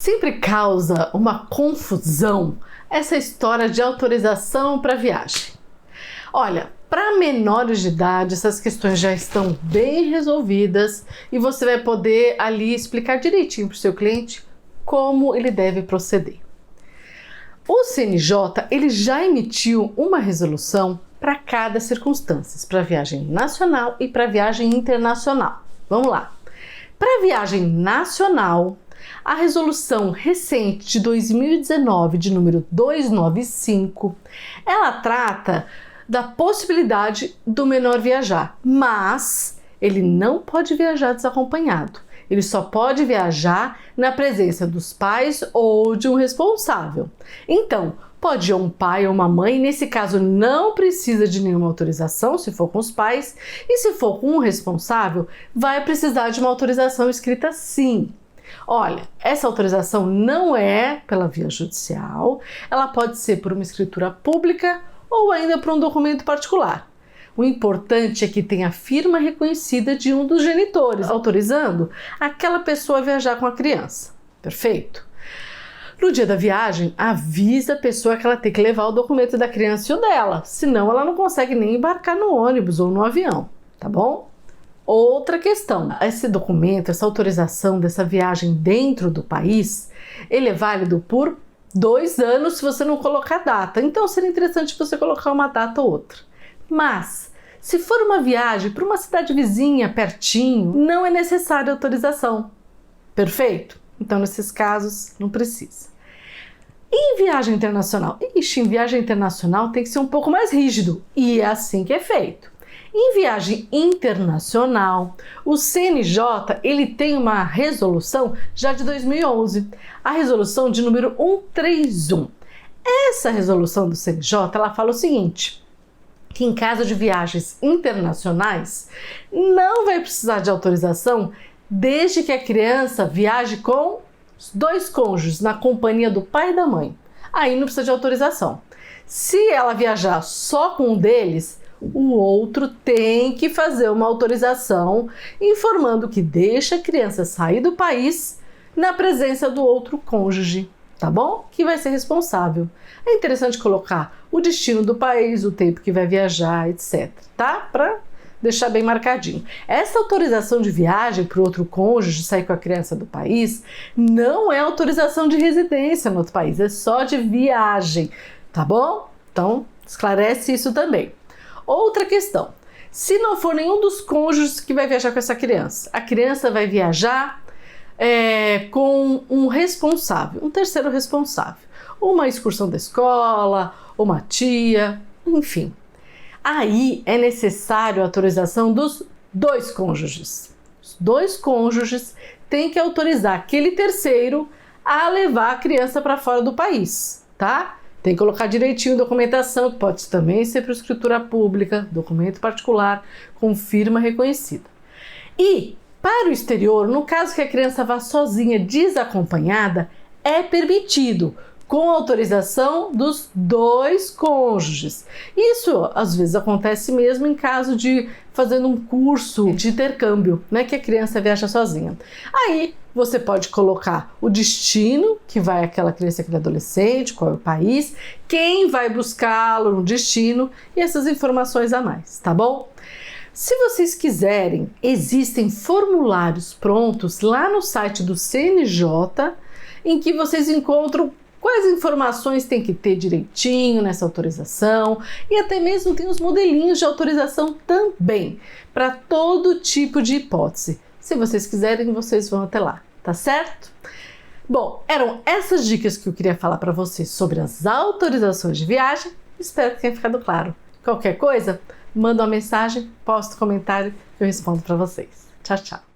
Sempre causa uma confusão essa história de autorização para viagem. Olha, para menores de idade, essas questões já estão bem resolvidas e você vai poder ali explicar direitinho para o seu cliente como ele deve proceder. O CNJ ele já emitiu uma resolução para cada circunstância, para viagem nacional e para viagem internacional. Vamos lá. Para viagem nacional, a resolução recente de 2019, de número 295, ela trata da possibilidade do menor viajar, mas ele não pode viajar desacompanhado. Ele só pode viajar na presença dos pais ou de um responsável. Então, pode ir um pai ou uma mãe, nesse caso não precisa de nenhuma autorização se for com os pais, e se for com um responsável, vai precisar de uma autorização escrita sim. Olha, essa autorização não é pela via judicial, ela pode ser por uma escritura pública ou ainda por um documento particular. O importante é que tenha a firma reconhecida de um dos genitores, autorizando aquela pessoa a viajar com a criança. Perfeito? No dia da viagem, avisa a pessoa que ela tem que levar o documento da criança e o dela, senão ela não consegue nem embarcar no ônibus ou no avião, tá bom? Outra questão, esse documento, essa autorização dessa viagem dentro do país, ele é válido por 2 anos se você não colocar data, então seria interessante você colocar uma data ou outra. Mas, se for uma viagem para uma cidade vizinha, pertinho, não é necessária autorização. Perfeito? Então, nesses casos, não precisa. E em viagem internacional? Em viagem internacional tem que ser um pouco mais rígido, e é assim que é feito. Em viagem internacional, o CNJ ele tem uma resolução já de 2011, a resolução de número 131. Essa resolução do CNJ ela fala o seguinte, que em caso de viagens internacionais não vai precisar de autorização desde que a criança viaje com os 2 cônjuges na companhia do pai e da mãe. Aí não precisa de autorização. Se ela viajar só com um deles, o outro tem que fazer uma autorização informando que deixa a criança sair do país na presença do outro cônjuge, tá bom? Que vai ser responsável. É interessante colocar o destino do país, o tempo que vai viajar, etc, tá? Para deixar bem marcadinho. Essa autorização de viagem para o outro cônjuge sair com a criança do país não é autorização de residência no outro país, é só de viagem, tá bom? Então, esclarece isso também. Outra questão, se não for nenhum dos cônjuges que vai viajar com essa criança, a criança vai viajar com um responsável, um terceiro responsável, uma excursão da escola, uma tia, enfim. Aí é necessário a autorização dos 2 cônjuges. Os 2 cônjuges têm que autorizar aquele terceiro a levar a criança para fora do país, tá? Tem que colocar direitinho documentação, que pode também ser por escritura pública, documento particular, com firma reconhecida. E para o exterior, no caso que a criança vá sozinha, desacompanhada, é permitido, com autorização dos 2 cônjuges. Isso às vezes acontece mesmo em caso de fazendo um curso de intercâmbio, né, que a criança viaja sozinha. Aí você pode colocar o destino, que vai aquela criança, aquele adolescente, qual é o país, quem vai buscá-lo no destino e essas informações a mais, tá bom? Se vocês quiserem, existem formulários prontos lá no site do CNJ, em que vocês encontram quais informações tem que ter direitinho nessa autorização e até mesmo tem os modelinhos de autorização também, para todo tipo de hipótese. Se vocês quiserem, vocês vão até lá, tá certo? Bom, eram essas dicas que eu queria falar para vocês sobre as autorizações de viagem. Espero que tenha ficado claro. Qualquer coisa, manda uma mensagem, posta um comentário que eu respondo para vocês. Tchau, tchau!